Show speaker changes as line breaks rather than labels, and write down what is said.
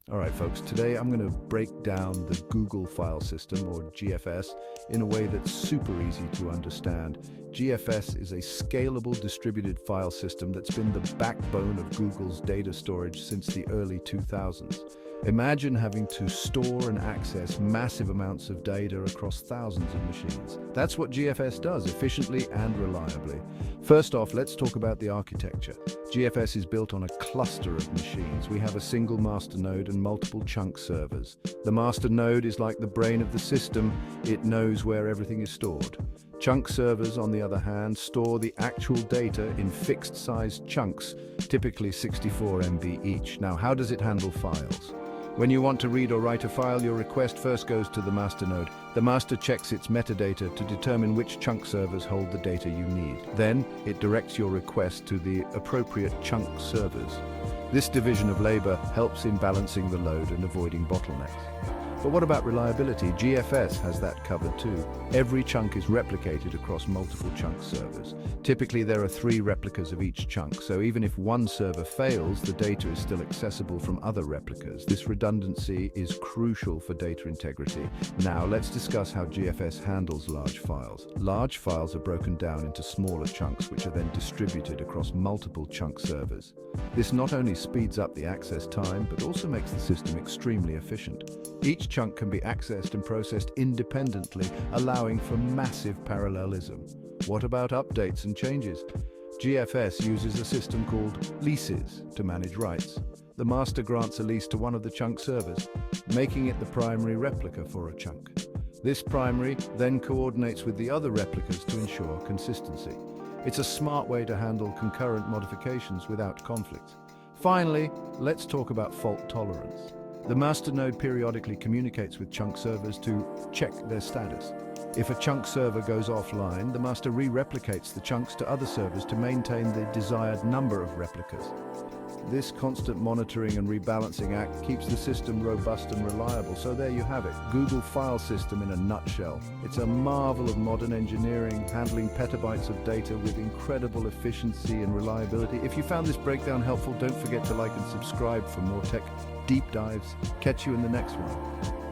All right, folks, today I'm going to break down the Google file system, or GFS, in a way that's super easy to understand. GFS is a scalable distributed file system that's been the backbone of Google's data storage since the early 2000s. Imagine having to store and access massive amounts of data across thousands of machines. That's what GFS does, efficiently and reliably. First off, let's talk about the architecture. GFS is built on a cluster of machines. We have a single master node and multiple chunk servers. The master node is like the brain of the system. It knows where everything is stored. Chunk servers, on the other hand, store the actual data in fixed-sized chunks, typically 64 MB each. Now, how does it handle files? When you want to read or write a file, your request first goes to the master node. The master checks its metadata to determine which chunk servers hold the data you need. Then, it directs your request to the appropriate chunk servers. This division of labor helps in balancing the load and avoiding bottlenecks. But what about reliability? GFS has that covered too. Every chunk is replicated across multiple chunk servers. Typically, there are 3 replicas of each chunk, so even if one server fails, the data is still accessible from other replicas. This redundancy is crucial for data integrity. Now, let's discuss how GFS handles large files. Large files are broken down into smaller chunks, which are then distributed across multiple chunk servers. This not only speeds up the access time, but also makes the system extremely efficient. Each chunk can be accessed and processed independently, allowing for massive parallelism. What about updates and changes? GFS uses a system called leases to manage writes. The master grants a lease to one of the chunk servers, making it the primary replica for a chunk. This primary then coordinates with the other replicas to ensure consistency. It's a smart way to handle concurrent modifications without conflict. Finally, let's talk about fault tolerance. The master node periodically communicates with chunk servers to check their status. If a chunk server goes offline, the master re-replicates the chunks to other servers to maintain the desired number of replicas. This constant monitoring and rebalancing act keeps the system robust and reliable. So there you have it, Google file system in a nutshell. It's a marvel of modern engineering, handling petabytes of data with incredible efficiency and reliability. If you found this breakdown helpful, don't forget to like and subscribe for more tech deep dives. Catch you in the next one.